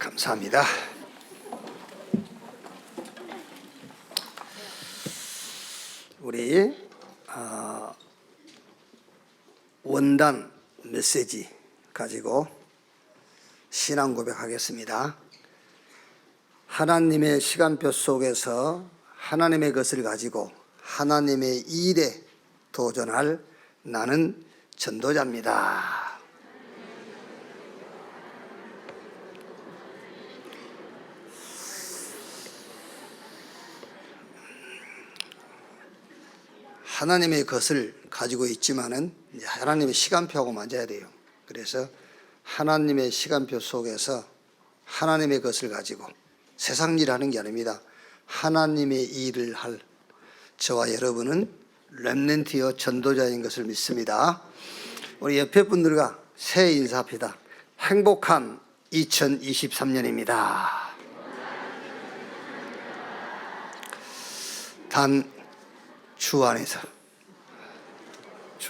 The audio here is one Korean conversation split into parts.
감사합니다. 우리 원단 메시지 가지고 신앙 고백하겠습니다. 하나님의 시간표 속에서 하나님의 것을 가지고 하나님의 일에 도전할 나는 전도자입니다. 하나님의 것을 가지고 있지만은 하나님의 시간표하고 맞아야 돼요. 그래서 하나님의 시간표 속에서 하나님의 것을 가지고 세상 일 하는 게 아닙니다. 하나님의 일을 할 저와 여러분은 렘넌트여 전도자인 것을 믿습니다. 우리 옆에 분들과 새해 인사합시다. 행복한 2023년입니다. 단 주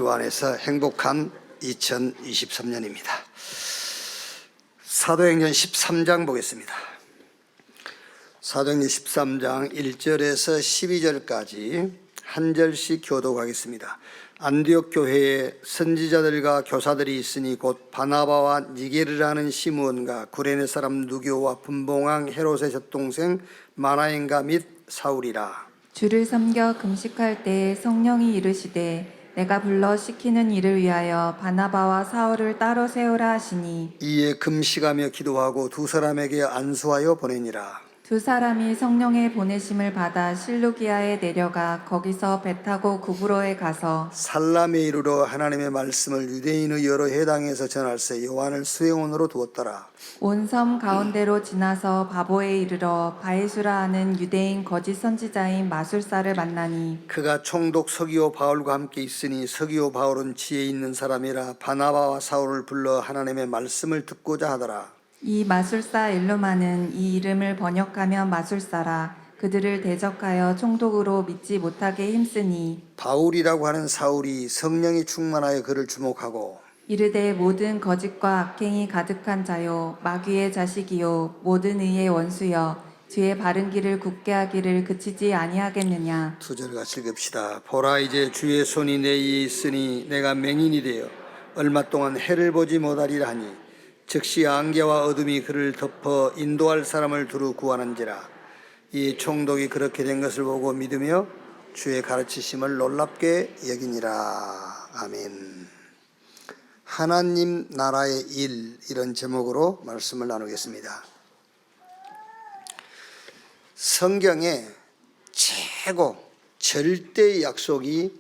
안에서 행복한 2023년입니다. 사도행전 13장 보겠습니다. 사도행전 13장 1절에서 12절까지 한 절씩 교독하겠습니다. 안디옥 교회에 선지자들과 교사들이 있으니 곧 바나바와 니게르라는 시므온과 구레네 사람 누교와 분봉왕 헤롯의 젖동생 마나엔과 및 사울이라. 주를 섬겨 금식할 때에 성령이 이르시되 내가 불러 시키는 일을 위하여 바나바와 사울을 따로 세우라 하시니 이에 금식하며 기도하고 두 사람에게 안수하여 보내니라. 두 사람이 성령의 보내심을 받아 실루기아에 내려가 거기서 배 타고 구브로에 가서 살람에 이르러 하나님의 말씀을 유대인의 여러 회당에서 전할세 요한을 수행원으로 두었더라. 온 섬 가운데로 지나서 바보에 이르러 바에수라 하는 유대인 거짓 선지자인 마술사를 만나니 그가 총독 서기오 바울과 함께 있으니 서기오 바울은 지혜 있는 사람이라 바나바와 사울을 불러 하나님의 말씀을 듣고자 하더라. 이 마술사 엘루마는 이 이름을 번역하면 마술사라. 그들을 대적하여 총독으로 믿지 못하게 힘쓰니 바울이라고 하는 사울이 성령이 충만하여 그를 주목하고 이르되 모든 거짓과 악행이 가득한 자요 마귀의 자식이요 모든 의의 원수여 주의 바른 길을 굳게 하기를 그치지 아니하겠느냐. 두 절 같이 읽읍시다. 보라 이제 주의 손이 내 위에 있으니 내가 맹인이 되어 얼마 동안 해를 보지 못하리라 하니 즉시 안개와 어둠이 그를 덮어 인도할 사람을 두루 구하는지라. 이 총독이 그렇게 된 것을 보고 믿으며 주의 가르치심을 놀랍게 여기니라. 아멘. 하나님 나라의 일, 이런 제목으로 말씀을 나누겠습니다. 성경의 최고 절대의 약속이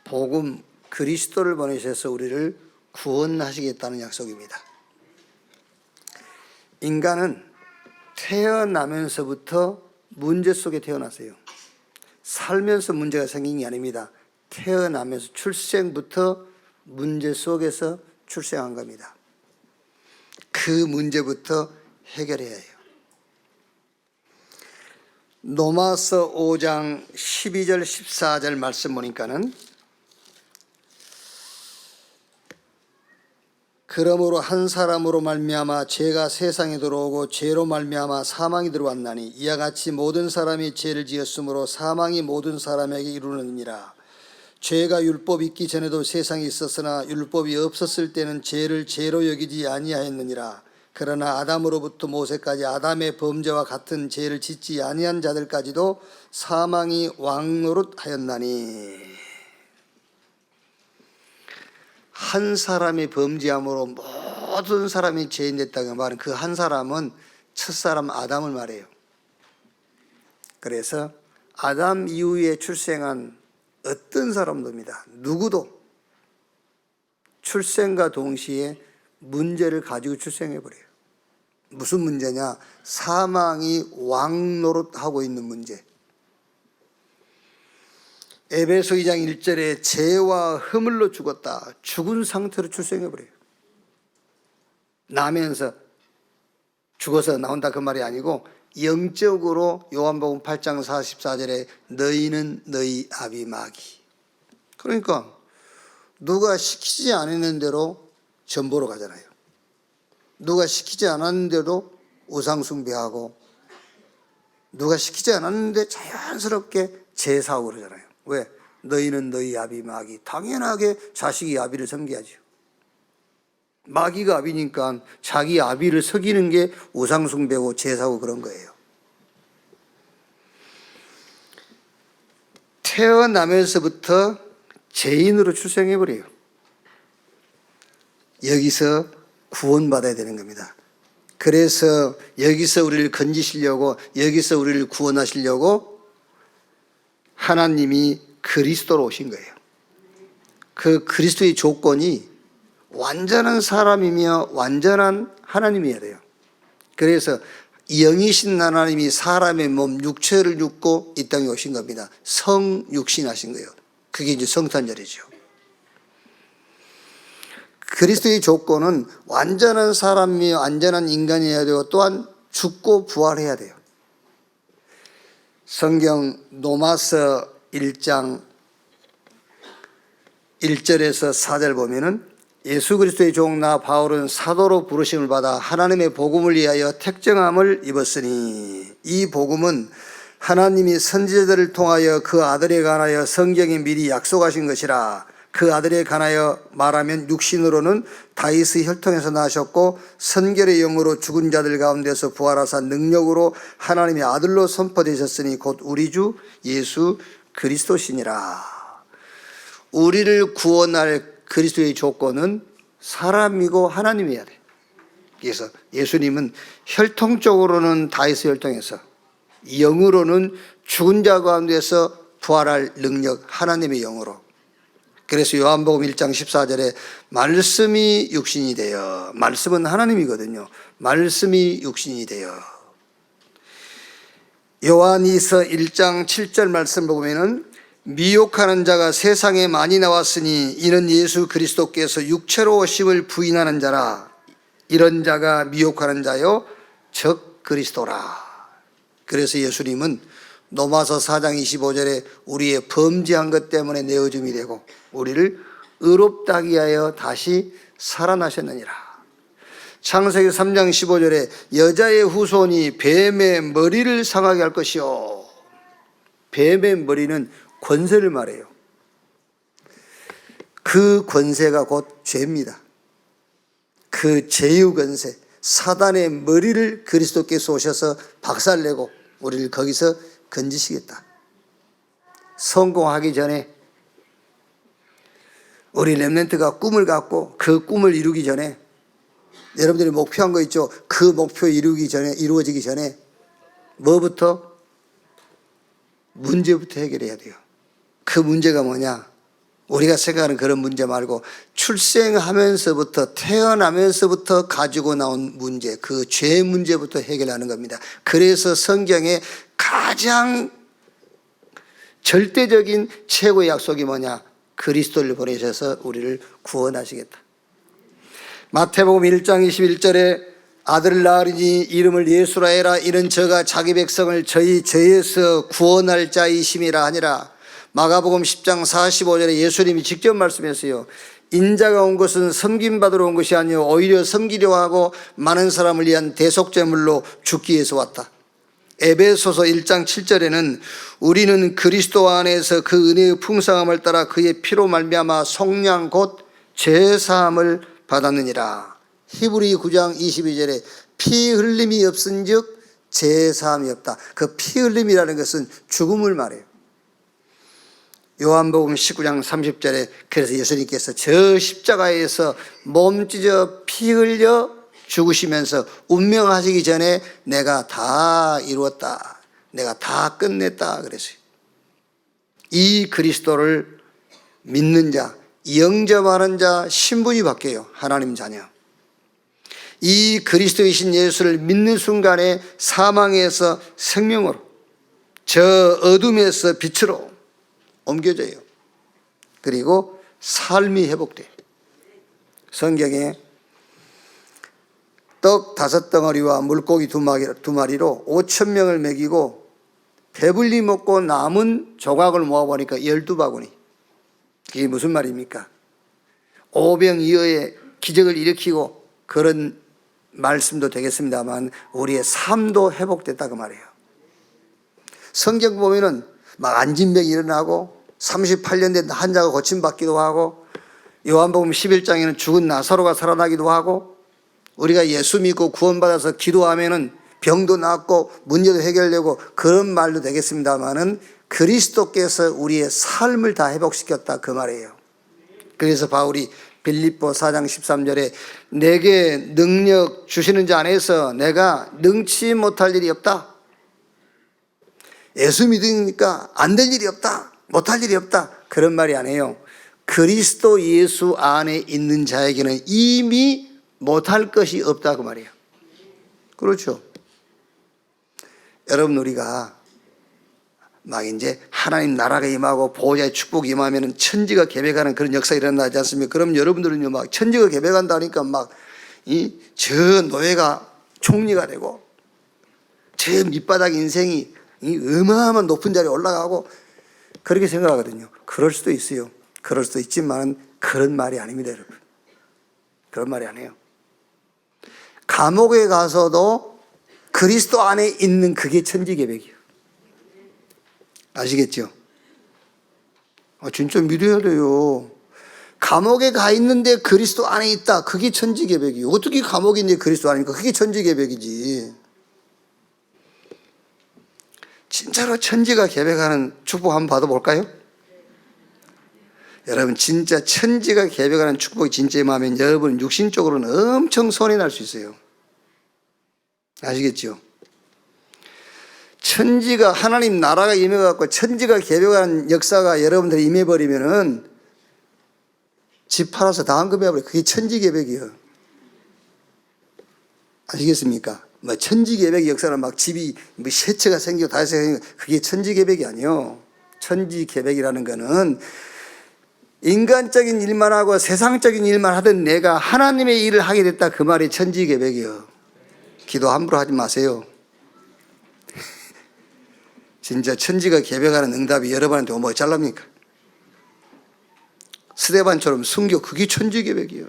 복음 그리스도를 보내셔서 우리를 구원하시겠다는 약속입니다. 인간은 태어나면서부터 문제 속에 태어났어요. 살면서 문제가 생긴 게 아닙니다. 태어나면서 출생부터 문제 속에서 출생한 겁니다. 그 문제부터 해결해야 해요. 로마서 5장 12절 14절 말씀 보니까는 그러므로 한 사람으로 말미암아 죄가 세상에 들어오고 죄로 말미암아 사망이 들어왔나니 이와 같이 모든 사람이 죄를 지었으므로 사망이 모든 사람에게 이르느니라. 죄가 율법이 있기 전에도 세상에 있었으나 율법이 없었을 때는 죄를 죄로 여기지 아니하였느니라. 그러나 아담으로부터 모세까지 아담의 범죄와 같은 죄를 짓지 아니한 자들까지도 사망이 왕노릇하였나니 한 사람이 범죄함으로 모든 사람이 죄인 됐다고 말은 그 한 사람은 첫사람 아담을 말해요. 그래서 아담 이후에 출생한 어떤 사람도입니다. 누구도 출생과 동시에 문제를 가지고 출생해버려요. 무슨 문제냐? 사망이 왕노릇하고 있는 문제. 에베소 2장 1절에 죄와 허물로 죽었다. 죽은 상태로 출생해버려요. 나면서 죽어서 나온다 그 말이 아니고 영적으로 요한복음 8장 44절에 너희는 너희 아비 마귀. 그러니까 누가 시키지 않았는 대로 전보로 가잖아요. 누가 시키지 않았는데도 우상숭배하고 누가 시키지 않았는데 자연스럽게 제사하고 그러잖아요. 왜? 너희는 너희 아비 마귀. 당연하게 자식이 아비를 섬겨야죠. 마귀가 아비니까 자기 아비를 속이는 게 우상숭배고 제사고 그런 거예요. 태어나면서부터 죄인으로 출생해버려요. 여기서 구원받아야 되는 겁니다. 그래서 여기서 우리를 건지시려고, 여기서 우리를 구원하시려고 하나님이 그리스도로 오신 거예요. 그 그리스도의 조건이 완전한 사람이며 완전한 하나님이어야 돼요. 그래서 영이신 하나님이 사람의 몸 육체를 입고 이 땅에 오신 겁니다. 성육신하신 거예요. 그게 이제 성탄절이죠. 그리스도의 조건은 완전한 사람이며 완전한 인간이어야 되고 또한 죽고 부활해야 돼요. 성경 로마서 1장 1절에서 4절 보면은 예수 그리스도의 종 나 바울은 사도로 부르심을 받아 하나님의 복음을 위하여 택정함을 입었으니 이 복음은 하나님이 선지자들을 통하여 그 아들에 관하여 성경에 미리 약속하신 것이라. 그 아들에 관하여 말하면 육신으로는 다윗의 혈통에서 나셨고 선결의 영으로 죽은 자들 가운데서 부활하사 능력으로 하나님의 아들로 선포되셨으니 곧 우리 주 예수 그리스도시니라. 우리를 구원할 그리스도의 조건은 사람이고 하나님이어야 돼. 그래서 예수님은 혈통적으로는 다윗의 혈통에서, 영으로는 죽은 자 가운데서 부활할 능력 하나님의 영으로. 그래서 요한복음 1장 14절에 말씀이 육신이 되어, 말씀은 하나님이거든요. 말씀이 육신이 되어. 요한이서 1장 7절 말씀 보면은 미혹하는 자가 세상에 많이 나왔으니 이는 예수 그리스도께서 육체로 오심을 부인하는 자라. 이런 자가 미혹하는 자요 적 그리스도라. 그래서 예수님은 로마서 4장 25절에 우리의 범죄한 것 때문에 내어줌이 되고 우리를 의롭다 하기 위하여 다시 살아나셨느니라. 창세기 3장 15절에 여자의 후손이 뱀의 머리를 상하게 할 것이요. 뱀의 머리는 권세를 말해요. 그 권세가 곧 죄입니다. 그 죄의 권세, 사단의 머리를 그리스도께서 오셔서 박살내고 우리를 거기서 건지시겠다. 성공하기 전에 우리 렘넌트가 꿈을 갖고 그 꿈을 이루기 전에, 여러분들이 목표한 거 있죠? 그 목표 이루어지기 전에 뭐부터? 문제부터 해결해야 돼요. 그 문제가 뭐냐? 우리가 생각하는 그런 문제 말고 출생하면서부터, 태어나면서부터 가지고 나온 문제, 그 죄 문제부터 해결하는 겁니다. 그래서 성경에 가장 절대적인 최고의 약속이 뭐냐? 그리스도를 보내셔서 우리를 구원하시겠다. 마태복음 1장 21절에 아들을 낳으리니 이름을 예수라 해라. 이는 저가 자기 백성을 저희 죄에서 구원할 자이심이라 하니라. 마가복음 10장 45절에 예수님이 직접 말씀했어요. 인자가 온 것은 섬김받으러 온 것이 아니요 오히려 섬기려 하고 많은 사람을 위한 대속제물로 죽기 위해서 왔다. 에베소서 1장 7절에는 우리는 그리스도 안에서 그 은혜의 풍성함을 따라 그의 피로 말미암아 속량 곧 죄사함을 받았느니라. 히브리 9장 22절에 피 흘림이 없은즉 죄사함이 없다. 그 피 흘림이라는 것은 죽음을 말해요. 요한복음 19장 30절에 그래서 예수님께서 저 십자가에서 몸 찢어 피 흘려 죽으시면서 운명하시기 전에 내가 다 이루었다, 내가 다 끝냈다 그랬어요. 이 그리스도를 믿는 자, 영접하는 자 신분이 바뀌어요. 하나님 자녀. 이 그리스도이신 예수를 믿는 순간에 사망에서 생명으로, 저 어둠에서 빛으로 옮겨져요. 그리고 삶이 회복돼요. 성경에 떡 5덩어리와 물고기 2마리로 5,000명을 먹이고 배불리 먹고 남은 조각을 모아보니까 12바구니. 그게 무슨 말입니까? 오병이어의 기적을 일으키고 그런 말씀도 되겠습니다만 우리의 삶도 회복됐다 그 말이에요. 성경 보면은 막 안진병이 일어나고 38년 된 환자가 고침받기도 하고 요한복음 11장에는 죽은 나사로가 살아나기도 하고 우리가 예수 믿고 구원받아서 기도하면은 병도 낫고 문제도 해결되고 그런 말도 되겠습니다만은 그리스도께서 우리의 삶을 다 회복시켰다 그 말이에요. 그래서 바울이 빌립보 4장 13절에 내게 능력 주시는 자 안에서 내가 능치 못할 일이 없다. 예수 믿으니까 안 될 일이 없다. 못할 일이 없다. 그런 말이 아니에요. 그리스도 예수 안에 있는 자에게는 이미 못할 것이 없다 그 말이에요. 그렇죠. 여러분 우리가 막 이제 하나님 나라가 임하고 보호자의 축복이 임하면 천지가 개벽하는 그런 역사가 일어나지 않습니까? 그럼 여러분들은요 막 천지가 개벽한다니까 막 저 노예가 총리가 되고 저 밑바닥 인생이 어마어마한 높은 자리에 올라가고 그렇게 생각하거든요. 그럴 수도 있어요. 그럴 수도 있지만 그런 말이 아닙니다, 여러분. 그런 말이 아니에요. 감옥에 가서도 그리스도 안에 있는 그게 천지개벽이에요. 아시겠죠? 진짜 믿어야 돼요. 감옥에 가 있는데 그리스도 안에 있다. 그게 천지개벽이에요. 어떻게 감옥에 있는데 그리스도 안에 있니까 그게 천지개벽이지. 진짜로 천지가 개벽하는 축복 한번 받아볼까요? 여러분 진짜 천지가 개벽하는 축복이 진짜 임하면 여러분 육신적으로는 엄청 손이 날 수 있어요. 아시겠죠? 천지가 하나님 나라가 임해갖고 천지가 개벽하는 역사가 여러분들이 임해버리면은 집 팔아서 다 헌금해버려. 그게 천지개벽이에요. 아시겠습니까? 뭐 천지개벽의 역사는 막 집이 뭐 세 채가 생기고 다섯 채가 생기고 그게 천지개벽이 아니에요. 천지개벽이라는 거는 인간적인 일만 하고 세상적인 일만 하던 내가 하나님의 일을 하게 됐다 그 말이 천지개벽이에요. 기도 함부로 하지 마세요. 진짜 천지가 개벽하는 응답이 여러분한테 오면 뭐 잘납니까? 스데반처럼 순교 그게 천지개벽이에요.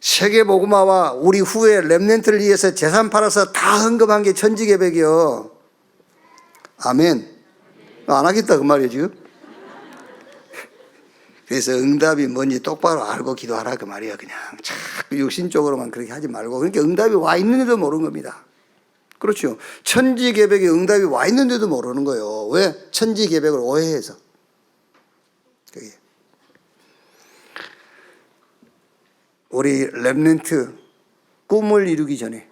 세계복음화와 우리 후에 렘넌트를 위해서 재산 팔아서 다 헌금한 게 천지개벽이요. 아멘. 안 하겠다 그 말이에요 지금. 그래서 응답이 뭔지 똑바로 알고 기도하라 그 말이에요. 그냥 자꾸 육신적으로만 그렇게 하지 말고. 그러니까 응답이 와 있는데도 모르는 겁니다. 그렇죠. 천지개벽에 응답이 와 있는데도 모르는 거예요. 왜? 천지개벽을 오해해서. 그게. 우리 렘넌트 꿈을 이루기 전에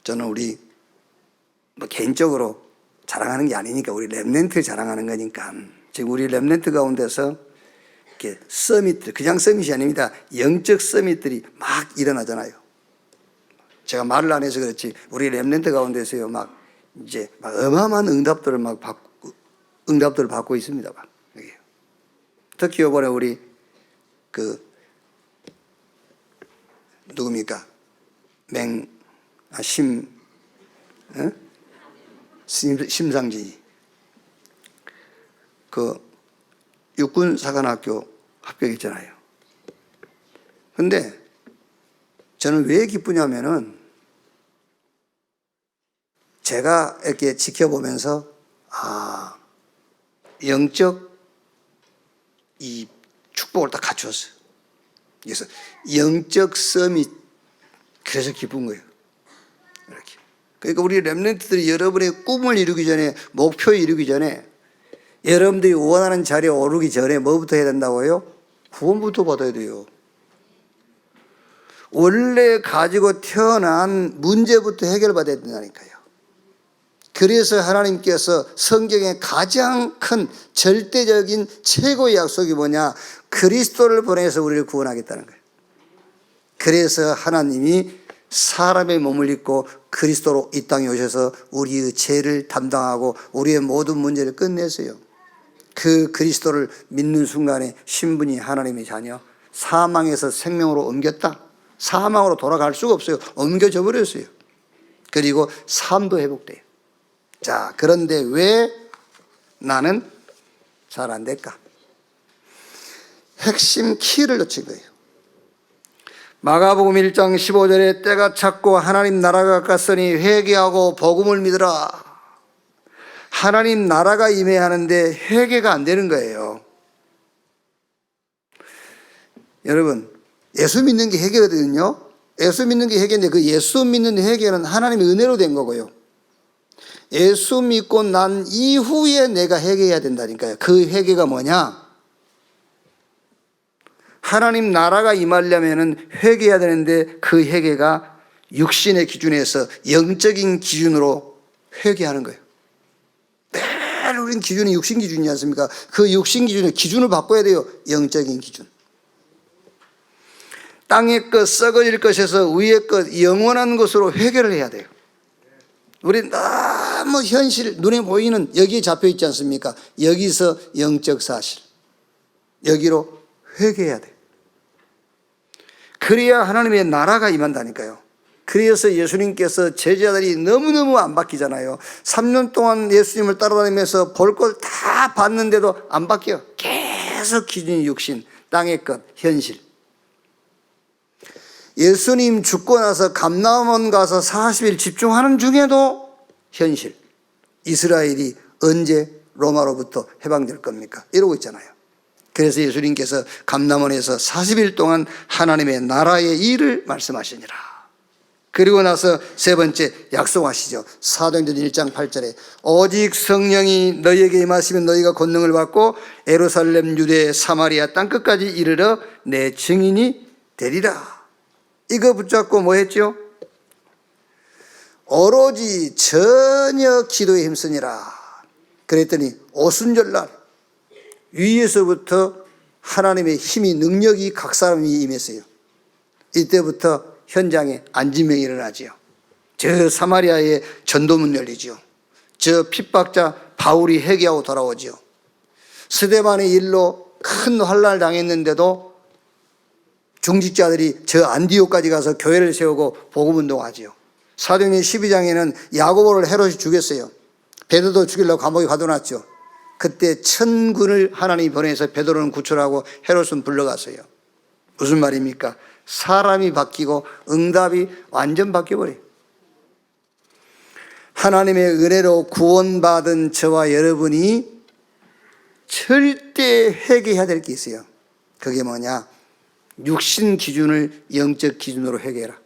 저는 우리 뭐 개인적으로 자랑하는 게 아니니까 우리 렘넌트 자랑하는 거니까 지금 우리 렘넌트 가운데서 이렇게 서밋들 그냥 서밋이 아닙니다. 영적 서밋들이 막 일어나잖아요. 제가 말을 안 해서 그렇지 우리 렘넌트 가운데서요 막 이제 막 어마어마한 응답들을 응답들을 받고 있습니다. 막. 특히 이번에 우리 누굽니까? 심상진이 육군사관학교 합격했잖아요. 근데 저는 왜 기쁘냐면은 제가 이렇게 지켜보면서 영적 이 축복을 다 갖추었어요. 그래서 영적 썸이 그래서 기쁜 거예요. 이렇게. 그러니까 우리 렘넌트들이 여러분의 꿈을 이루기 전에 목표 이루기 전에 여러분들이 원하는 자리에 오르기 전에 뭐부터 해야 된다고요? 구원부터 받아야 돼요. 원래 가지고 태어난 문제부터 해결받아야 된다니까요. 그래서 하나님께서 성경의 가장 큰 절대적인 최고의 약속이 뭐냐? 그리스도를 보내서 우리를 구원하겠다는 거예요. 그래서 하나님이 사람의 몸을 입고 그리스도로 이 땅에 오셔서 우리의 죄를 담당하고 우리의 모든 문제를 끝냈어요. 그 그리스도를 믿는 순간에 신분이 하나님의 자녀, 사망에서 생명으로 옮겼다. 사망으로 돌아갈 수가 없어요. 옮겨져 버렸어요. 그리고 삶도 회복돼요. 자, 그런데 왜 나는 잘 안 될까? 핵심 키를 놓친 거예요. 마가복음 1장 15절에 때가 찼고 하나님 나라가 가까스니 회개하고 복음을 믿으라. 하나님 나라가 임해야 하는데 회개가 안 되는 거예요. 여러분, 예수 믿는 게 회개거든요. 예수 믿는 게 회개인데 그 예수 믿는 회개는 하나님의 은혜로 된 거고요. 예수 믿고 난 이후에 내가 회개해야 된다니까요. 그 회개가 뭐냐? 하나님 나라가 임하려면 회개해야 되는데 그 회개가 육신의 기준에서 영적인 기준으로 회개하는 거예요. 매일 우리는 기준이 육신 기준이지 않습니까? 그 육신 기준의 기준을 바꿔야 돼요. 영적인 기준. 땅의 것, 썩어질 것에서 위의 것, 영원한 것으로 회개를 해야 돼요. 우리 너무 현실, 눈에 보이는 여기에 잡혀 있지 않습니까? 여기서 영적 사실, 여기로 회개해야 돼요. 그래야 하나님의 나라가 임한다니까요. 그래서 예수님께서 제자들이 너무너무 안 바뀌잖아요. 3년 동안 예수님을 따라다니면서 볼 걸 다 봤는데도 안 바뀌어요. 계속 기준이 육신, 땅의 것, 현실. 예수님 죽고 나서 감람원 가서 40일 집중하는 중에도 현실. 이스라엘이 언제 로마로부터 해방될 겁니까? 이러고 있잖아요. 그래서 예수님께서 감람원에서 40일 동안 하나님의 나라의 일을 말씀하시니라. 그리고 나서 세 번째 약속하시죠. 사도행전 1장 8절에 오직 성령이 너희에게 임하시면 너희가 권능을 받고 예루살렘, 유대, 사마리아 땅끝까지 이르러 내 증인이 되리라. 이거 붙잡고 뭐 했죠? 오로지 전혀 기도에 힘쓰니라. 그랬더니 오순절날 위에서부터 하나님의 힘이, 능력이 각 사람이 임했어요. 이때부터 현장에 안진병이 일어나지요. 저 사마리아의 전도문 열리지요. 저 핍박자 바울이 회개하고 돌아오지요. 스데반의 일로 큰 환난을 당했는데도 중직자들이 저 안디옥까지 가서 교회를 세우고 복음운동하지요. 사도행전 12장에는 야고보를 헤롯이 죽였어요. 베드로도 죽이려고 감옥에 가둬놨죠. 그때 천군을 하나님이 보내서 베드로는 구출하고 헤롯은 불러갔어요. 무슨 말입니까? 사람이 바뀌고 응답이 완전 바뀌어버려요. 하나님의 은혜로 구원받은 저와 여러분이 절대 회개해야 될 게 있어요. 그게 뭐냐? 육신 기준을 영적 기준으로 회개해라.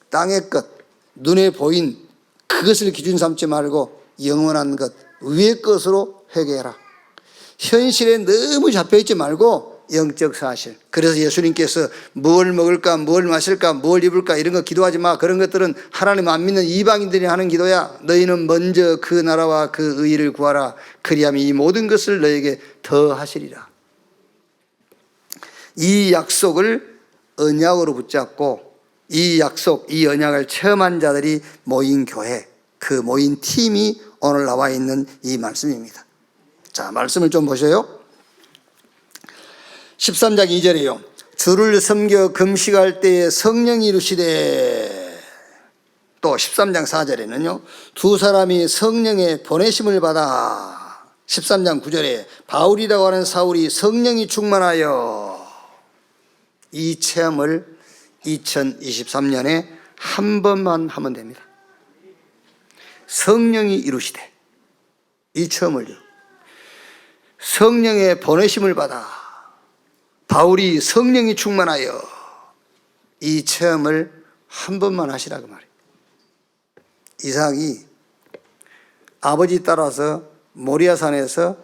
땅의 것, 눈에 보인 그것을 기준 삼지 말고 영원한 것, 위의 것으로 회개해라. 현실에 너무 잡혀있지 말고 영적 사실. 그래서 예수님께서 뭘 먹을까, 뭘 마실까, 뭘 입을까 이런 거 기도하지 마. 그런 것들은 하나님 안 믿는 이방인들이 하는 기도야. 너희는 먼저 그 나라와 그 의를 구하라. 그리하면 이 모든 것을 너에게 더하시리라. 이 약속을 언약으로 붙잡고 이 약속, 이 언약을 체험한 자들이 모인 교회, 그 모인 팀이 오늘 나와 있는 이 말씀입니다. 자, 말씀을 좀 보셔요. 13장 2절이에요. 주를 섬겨 금식할 때에 성령이 이루시되, 또 13장 4절에는요. 두 사람이 성령의 보내심을 받아. 13장 9절에 바울이라고 하는 사울이 성령이 충만하여. 이 체험을 2023년에 한 번만 하면 됩니다. 성령이 이루시되, 이 체험을요. 성령의 보내심을 받아 바울이 성령이 충만하여, 이 체험을 한 번만 하시라 그 말이에요. 이삭이 아버지 따라서 모리아산에서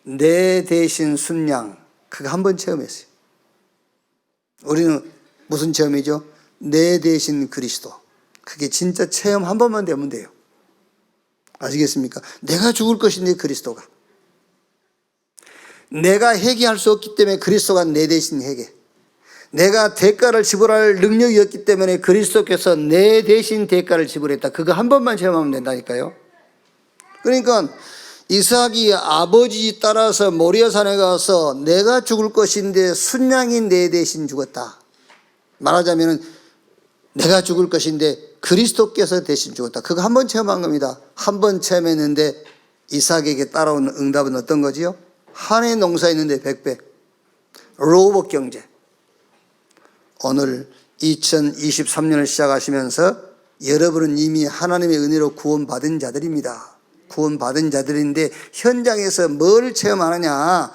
내 대신 순양, 그거 한 번 체험했어요. 우리는 무슨 체험이죠? 내 대신 그리스도. 그게 진짜 체험 한 번만 되면 돼요. 아시겠습니까? 내가 죽을 것인데 그리스도가. 내가 회개할 수 없기 때문에 그리스도가 내 대신 회개. 내가 대가를 지불할 능력이 없기 때문에 그리스도께서 내 대신 대가를 지불했다. 그거 한 번만 체험하면 된다니까요. 그러니까 이삭이 아버지 따라서 모리아산에 가서 내가 죽을 것인데 순양이 내 대신 죽었다. 말하자면 내가 죽을 것인데 그리스도께서 대신 죽었다. 그거 한 번 체험한 겁니다. 한 번 체험했는데 이삭에게 따라오는 응답은 어떤 거지요? 한 해 농사했는데 100배. 로봇 경제. 오늘 2023년을 시작하시면서 여러분은 이미 하나님의 은혜로 구원받은 자들입니다. 구원받은 자들인데 현장에서 뭘 체험하느냐?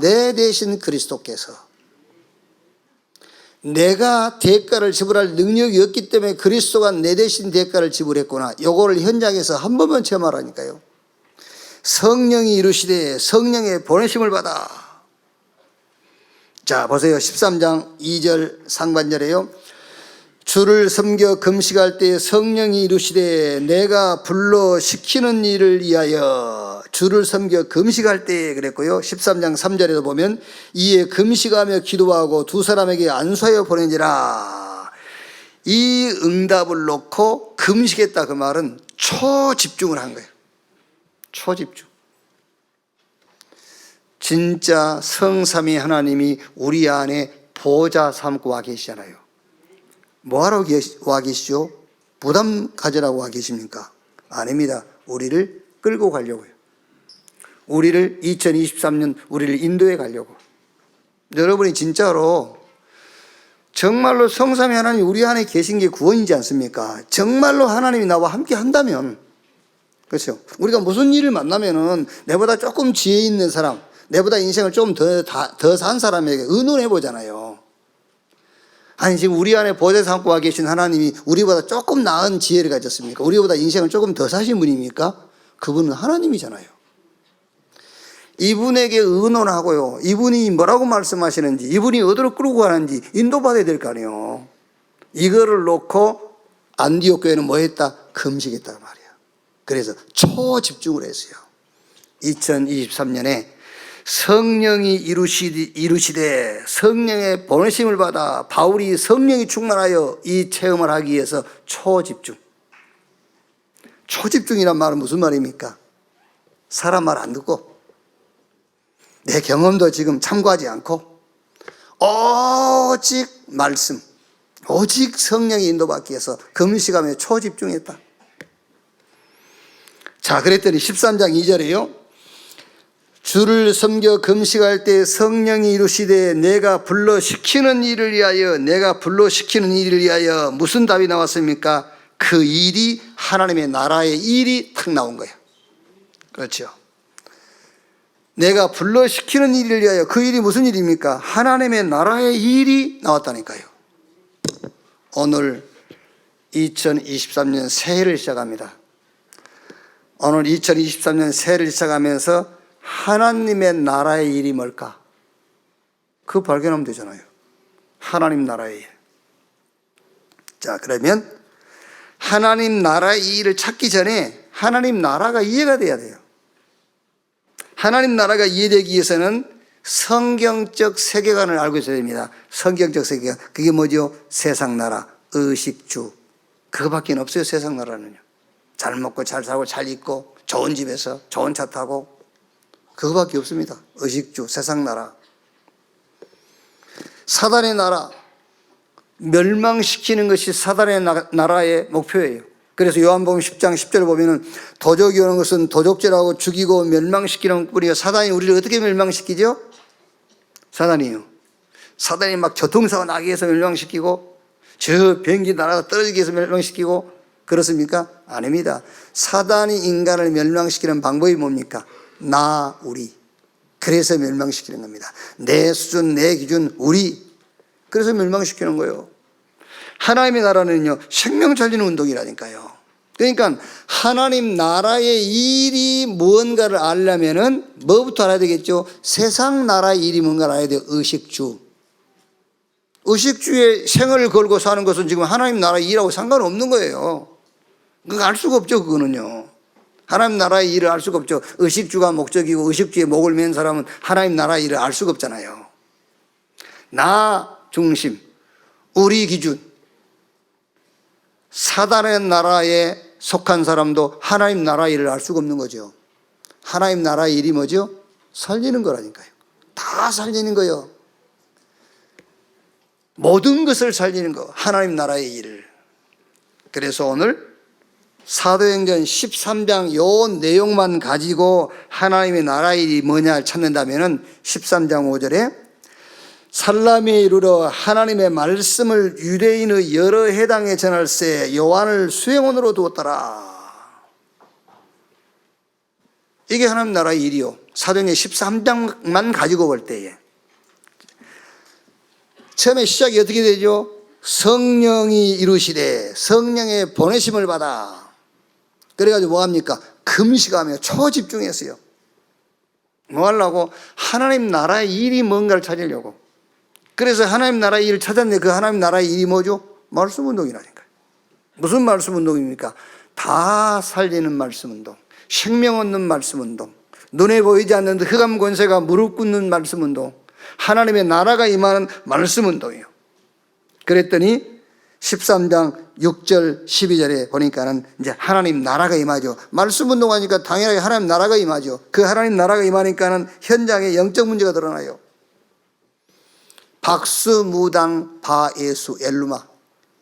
내 대신 그리스도께서, 내가 대가를 지불할 능력이 없기 때문에 그리스도가 내 대신 대가를 지불했구나. 요거를 현장에서 한 번만 체험하라니까요. 성령이 이루시되 성령의 보내심을 받아. 자, 보세요. 13장 2절 상반절에요. 주를 섬겨 금식할 때 성령이 이루시되 내가 불러 시키는 일을 위하여. 주를 섬겨 금식할 때 그랬고요. 13장 3절에도 보면 이에 금식하며 기도하고 두 사람에게 안수하여 보내니라. 이 응답을 놓고 금식했다, 그 말은 초집중을 한 거예요. 초집중. 진짜 성삼위 하나님이 우리 안에 보좌 삼고 와 계시잖아요. 뭐하러 와 계시죠? 부담 가지라고 와 계십니까? 아닙니다. 우리를 끌고 가려고요. 우리를 2023년 우리를 인도해 가려고. 여러분이 진짜로 정말로 성삼위 하나님이 우리 안에 계신 게 구원이지 않습니까? 정말로 하나님이 나와 함께 한다면, 그렇죠? 우리가 무슨 일을 만나면은 내보다 조금 지혜 있는 사람, 내보다 인생을 좀 더 산 사람에게 의논해 보잖아요. 아니, 지금 우리 안에 보좌 삼고 와 계신 하나님이 우리보다 조금 나은 지혜를 가졌습니까? 우리보다 인생을 조금 더 사신 분입니까? 그분은 하나님이잖아요. 이분에게 의논하고요, 이분이 뭐라고 말씀하시는지, 이분이 어디로 끌고 가는지 인도받아야 될 거 아니에요. 이거를 놓고 안디옥 교회는 뭐 했다? 금식했단 말이야. 그래서 초집중을 했어요. 2023년에 성령이 이루시되 성령의 보내심을 받아. 바울이 성령이 충만하여 이 체험을 하기 위해서 초집중. 초집중이란 말은 무슨 말입니까? 사람 말 안 듣고, 내 경험도 지금 참고하지 않고, 오직 말씀, 오직 성령의 인도받기 위해서 금식하며 초집중했다. 자, 그랬더니 13장 2절에요. 주를 섬겨 금식할 때 성령이 이루시되 내가 불러 시키는 일을 위하여. 내가 불러 시키는 일을 위하여. 무슨 답이 나왔습니까? 그 일이 하나님의 나라의 일이 탁 나온 거예요. 그렇죠? 내가 불러 시키는 일을 위하여. 그 일이 무슨 일입니까? 하나님의 나라의 일이 나왔다니까요. 오늘 2023년 새해를 시작합니다. 오늘 2023년 새해를 시작하면서 하나님의 나라의 일이 뭘까? 그거 발견하면 되잖아요. 하나님 나라의 일. 자, 그러면 하나님 나라의 일을 찾기 전에 하나님 나라가 이해가 돼야 돼요. 하나님 나라가 이해되기 위해서는 성경적 세계관을 알고 있어야 됩니다. 성경적 세계관. 그게 뭐죠? 세상 나라, 의식주. 그거밖에 없어요, 세상 나라는요. 잘 먹고 잘 살고 잘 입고 좋은 집에서 좋은 차 타고, 그거밖에 없습니다. 의식주, 세상 나라. 사단의 나라, 멸망시키는 것이 사단의 나라의 목표예요. 그래서 요한복음 10장 10절 보면은 도적이 오는 것은 도적질하고 죽이고 멸망시키는 뿐이요. 사단이 우리를 어떻게 멸망시키죠? 사단이요. 사단이 막 교통사고 나게 해서 멸망시키고, 저 비행기 날아가 떨어지게 해서 멸망시키고, 그렇습니까? 아닙니다. 사단이 인간을 멸망시키는 방법이 뭡니까? 나, 우리. 그래서 멸망시키는 겁니다. 내 수준, 내 기준, 우리. 그래서 멸망시키는 거예요. 하나님의 나라는요, 생명 살리는 운동이라니까요. 그러니까 하나님 나라의 일이 무언가를 알려면은 뭐부터 알아야 되겠죠? 세상 나라의 일이 뭔가를 알아야 돼요. 의식주. 의식주에 생을 걸고 사는 것은 지금 하나님 나라의 일하고 상관없는 거예요. 그거 알 수가 없죠, 그거는요. 하나님 나라의 일을 알 수가 없죠. 의식주가 목적이고 의식주에 목을 맨 사람은 하나님 나라의 일을 알 수가 없잖아요. 나 중심, 우리 기준. 사단의 나라에 속한 사람도 하나님 나라의 일을 알 수가 없는 거죠. 하나님 나라의 일이 뭐죠? 살리는 거라니까요. 다 살리는 거예요. 모든 것을 살리는 거, 하나님 나라의 일을. 그래서 오늘 사도행전 13장 요 내용만 가지고 하나님의 나라의 일이 뭐냐 찾는다면은 13장 5절에 살람에 이르러 하나님의 말씀을 유대인의 여러 해당에 전할세 요한을 수행원으로 두었더라. 이게 하나님 나라의 일이요. 사도행전 13장만 가지고 볼 때에 처음에 시작이 어떻게 되죠? 성령이 이루시되 성령의 보내심을 받아. 그래가지고 뭐합니까? 금식하며 초집중했어요. 뭐 하려고? 하나님 나라의 일이 뭔가를 찾으려고. 그래서 하나님 나라의 일을 찾았는데 그 하나님 나라의 일이 뭐죠? 말씀 운동이라니까요. 무슨 말씀 운동입니까? 다 살리는 말씀 운동, 생명 얻는 말씀 운동, 눈에 보이지 않는 흑암 권세가 무릎 꿇는 말씀 운동, 하나님의 나라가 임하는 말씀 운동이에요. 그랬더니 13장 6절 12절에 보니까는 이제 하나님 나라가 임하죠. 말씀 운동하니까 당연하게 하나님 나라가 임하죠. 그 하나님 나라가 임하니까는 현장에 영적 문제가 드러나요. 박수, 무당, 바, 예수, 엘루마.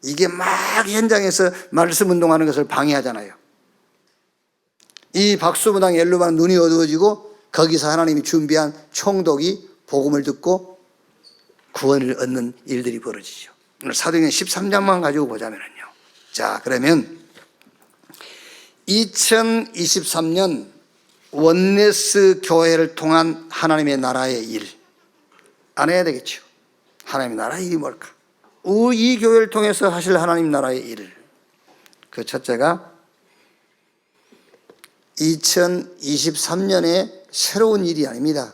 이게 막 현장에서 말씀 운동하는 것을 방해하잖아요. 이 박수, 무당, 엘루마는 눈이 어두워지고 거기서 하나님이 준비한 총독이 복음을 듣고 구원을 얻는 일들이 벌어지죠. 오늘 사도행전 13장만 가지고 보자면요. 자, 그러면 2023년 원네스 교회를 통한 하나님의 나라의 일 안 해야 되겠죠. 하나님의 나라의 일이 뭘까? 이 교회를 통해서 하실 하나님 나라의 일. 그 첫째가 2023년에 새로운 일이 아닙니다.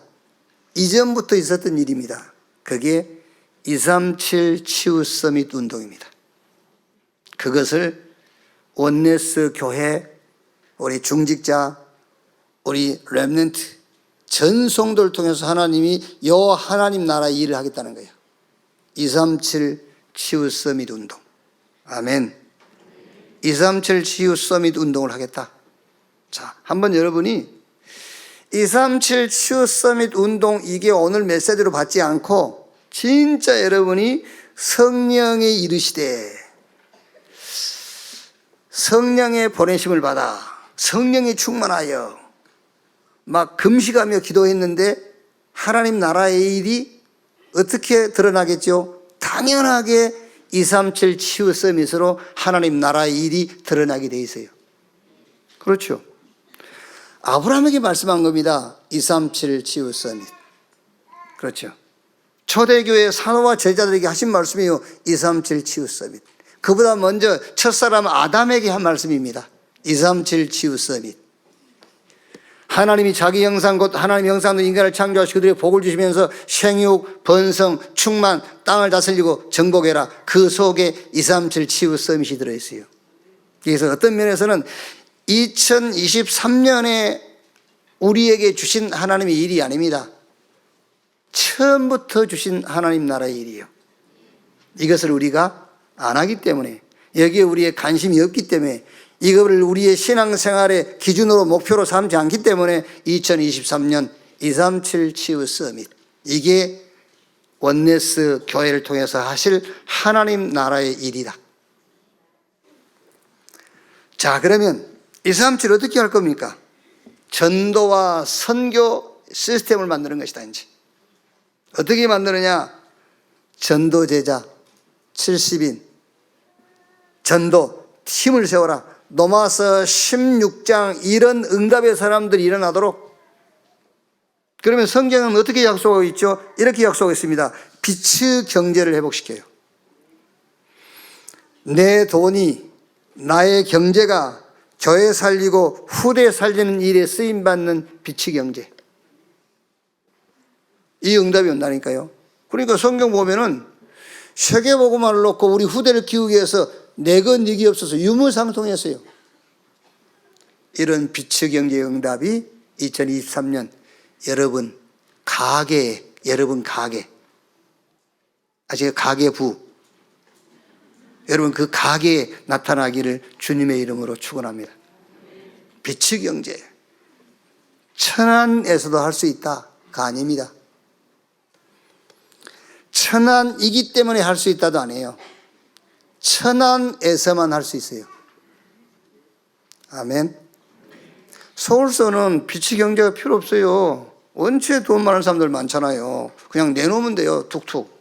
이전부터 있었던 일입니다. 그게 237 치유 서밋 운동입니다. 그것을 원네스 교회, 우리 중직자, 우리 렘넌트, 전 성도를 통해서 하나님이 요 하나님 나라의 일을 하겠다는 거예요. 237 치유 서밋 운동. 아멘. 237 치유 서밋 운동을 하겠다. 자, 한번 여러분이 237 치유 서밋 운동 이게 오늘 메시지로 받지 않고 진짜 여러분이 성령의 이르시되 성령의 보내심을 받아 성령이 충만하여 막 금식하며 기도했는데 하나님 나라의 일이 어떻게 드러나겠죠? 당연하게 237 치유 서밋으로 하나님 나라의 일이 드러나게 돼 있어요. 그렇죠. 아브라함에게 말씀한 겁니다. 237 치유 서밋. 그렇죠. 초대교회 사도와 제자들에게 하신 말씀이요. 237 치유 서밋. 그보다 먼저 첫사람 아담에게 한 말씀입니다. 237 치유 서밋. 하나님이 자기 형상 곧 하나님 형상으로 인간을 창조하시고 그들에게 복을 주시면서 생육, 번성, 충만, 땅을 다스리고 정복해라. 그 속에 237 치유 서밋이 들어있어요. 그래서 어떤 면에서는 2023년에 우리에게 주신 하나님의 일이 아닙니다. 처음부터 주신 하나님 나라의 일이에요. 이것을 우리가 안 하기 때문에, 여기에 우리의 관심이 없기 때문에, 이거를 우리의 신앙생활의 기준으로 목표로 삼지 않기 때문에 2023년 237 치유 서밋, 이게 원네스 교회를 통해서 하실 하나님 나라의 일이다. 자, 그러면 237 어떻게 할 겁니까? 전도와 선교 시스템을 만드는 것이다. 이제 어떻게 만드느냐? 전도 제자 70인 전도 팀을 세워라. 로마서 16장 이런 응답의 사람들이 일어나도록. 그러면 성경은 어떻게 약속하고 있죠? 이렇게 약속하고 있습니다. 빛의 경제를 회복시켜요. 내 돈이, 나의 경제가 교회 살리고 후대 살리는 일에 쓰임받는 빛의 경제. 이 응답이 온다니까요. 그러니까 성경 보면은 세계복음화를 놓고 우리 후대를 키우기 위해서 내건 니기 없어서 유무상통했어요. 이런 빛의 경제의 응답이 2023년 여러분 가게, 아직 가계부, 여러분 그 가게에 나타나기를 주님의 이름으로 축원합니다. 빛의 경제, 천안에서도 할 수 있다가 아닙니다. 천안이기 때문에 할 수 있다도 아니에요. 천안에서만 할 수 있어요. 아멘. 서울서는 빛의 경제가 필요 없어요. 원체 돈 많은 사람들 많잖아요. 그냥 내놓으면 돼요. 툭툭.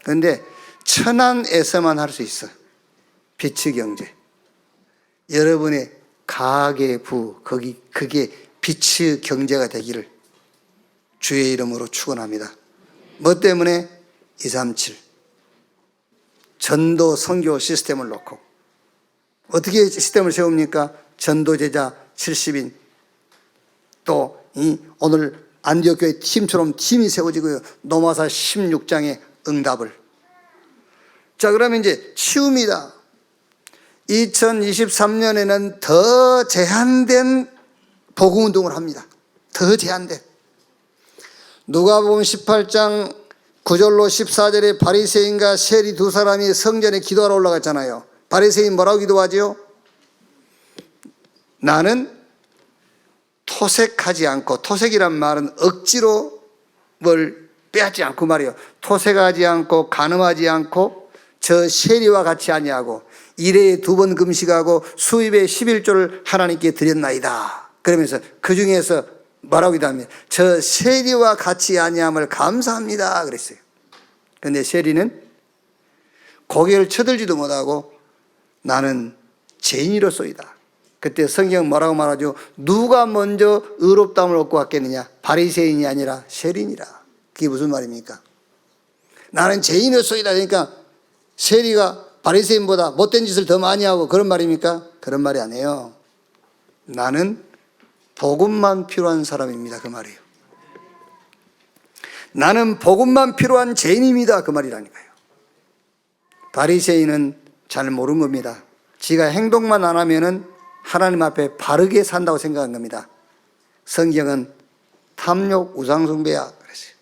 그런데 천안에서만 할 수 있어. 빛의 경제. 여러분의 가계부, 그게 빛의 경제가 되기를 주의 이름으로 축원합니다. 뭐 때문에? 237 전도 선교 시스템을 놓고. 어떻게 시스템을 세웁니까? 전도 제자 70인, 또 오늘 안디옥교회 팀처럼 팀이 세워지고요. 노마사 16장의 응답을. 자, 그러면 이제 치유입니다. 2023년에는 더 제한된 복음운동을 합니다. 더 제한된. 누가복음 18장 9절로 14절에 바리새인과 세리 두 사람이 성전에 기도하러 올라갔잖아요. 바리새인 뭐라고 기도하죠? 나는 토색하지 않고, 토색이란 말은 억지로 뭘 빼앗지 않고 말이에요. 토색하지 않고 간음하지 않고 저 세리와 같이 아니하고 일회에 2번 금식하고 수입의 11조를 하나님께 드렸나이다. 그러면서 그 중에서 뭐라고 기도하면 저 세리와 같이 아니함을 감사합니다 그랬어요. 그런데 세리는 고개를 쳐들지도 못하고 나는 죄인이로소이다. 그때 성경 뭐라고 말하죠? 누가 먼저 의롭다함을 얻고 왔겠느냐? 바리새인이 아니라 세리니라. 그게 무슨 말입니까? 나는 죄인이로소이다. 그러니까 세리가 바리새인보다 못된 짓을 더 많이 하고 그런 말입니까? 그런 말이 아니에요. 나는 복음만 필요한 사람입니다. 그 말이에요. 나는 복음만 필요한 죄인입니다. 그 말이라니까요. 바리새인은 잘 모르는 겁니다. 지가 행동만 안 하면은 하나님 앞에 바르게 산다고 생각한 겁니다. 성경은 탐욕, 우상숭배야 그랬어요.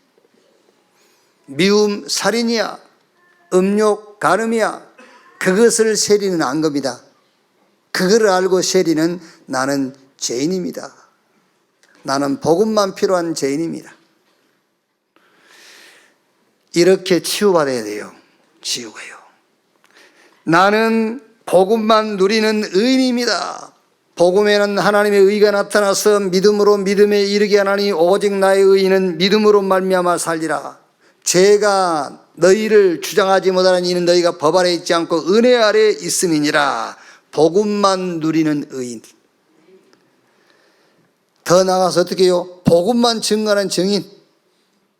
미움, 살인이야. 음욕, 간음이야. 그것을 세리는 안 겁니다. 그거를 알고 세리는 나는 죄인입니다. 나는 복음만 필요한 죄인입니다. 이렇게 치유받아야 돼요. 치유가요. 나는 복음만 누리는 의인입니다. 복음에는 하나님의 의가 나타나서 믿음으로 믿음에 이르게 하나니 오직 나의 의인은 믿음으로 말미암아 살리라. 죄가 너희를 주장하지 못하는 이는 너희가 법 아래 있지 않고 은혜 아래 있음이니라. 복음만 누리는 의인. 더 나아가서 어떻게 해요? 복음만 증거하는 증인.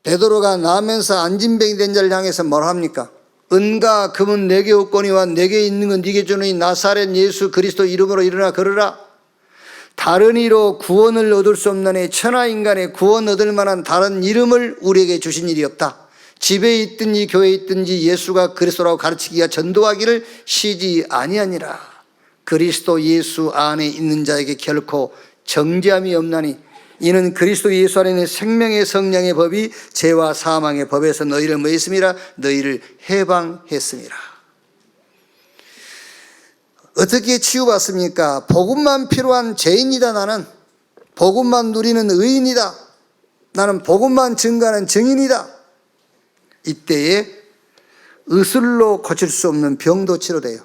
베드로가 나면서 안진병이 된 자를 향해서 뭐라 합니까? 은과 금은 내게 없거니와 내게 있는 건 네게 주노니 나사렛 예수 그리스도 이름으로 일어나 걸으라. 다른 이로 구원을 얻을 수 없나니 천하인간의 구원 얻을 만한 다른 이름을 우리에게 주신 일이 없다. 집에 있든지 교회에 있든지 예수가 그리스도라고 가르치기가 전도하기를 쉬지 아니하니라. 그리스도 예수 안에 있는 자에게 결코 정죄함이 없나니 이는 그리스도 예수 안에 있는 생명의 성령의 법이 죄와 사망의 법에서 너희를 뭐 했음이라? 너희를 해방했음이라. 어떻게 치유받습니까? 복음만 필요한 죄인이다. 나는 복음만 누리는 의인이다. 나는 복음만 증거하는 증인이다. 이때에 의술로 고칠 수 없는 병도 치료돼요.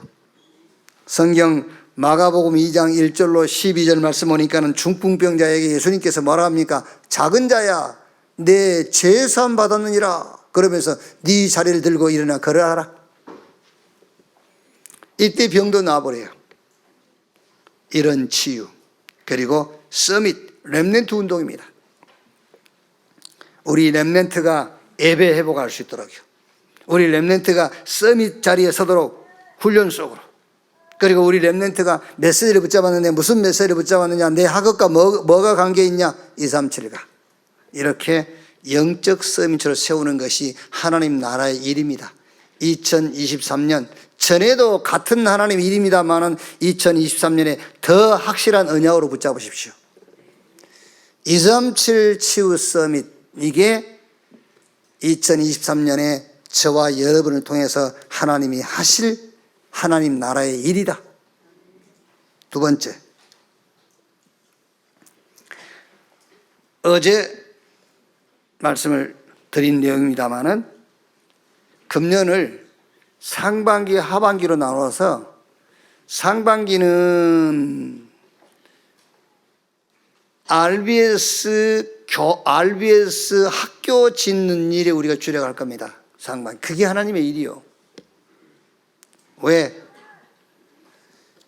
성경 마가복음 2장 1절로 12절 말씀 보니까는 중풍병자에게 예수님께서 뭐라 합니까? 작은 자야 내 죄 사함 받았느니라. 그러면서 네 자리를 들고 일어나 걸어라. 이때 병도 나아버려요. 이런 치유. 그리고 서밋 렘넌트 운동입니다. 우리 렘넌트가 예배 회복할 수 있도록요. 우리 렘넌트가 서밋 자리에 서도록 훈련 속으로. 그리고 우리 렘넌트가 메시지를 붙잡았는데 무슨 메시지를 붙잡았느냐? 내 학업과 뭐가 관계 있냐? 237가. 이렇게 영적 서밋으로 세우는 것이 하나님 나라의 일입니다. 2023년 전에도 같은 하나님 일입니다만은 2023년에 더 확실한 언약으로 붙잡으십시오. 237 치유 서밋, 이게 2023년에 저와 여러분을 통해서 하나님이 하실 하나님 나라의 일이다. 두 번째, 어제 말씀을 드린 내용입니다마는 금년을 상반기 하반기로 나눠서 상반기는 RBS 학교 짓는 일에 우리가 주력할 겁니다. 상반. 그게 하나님의 일이요. 왜?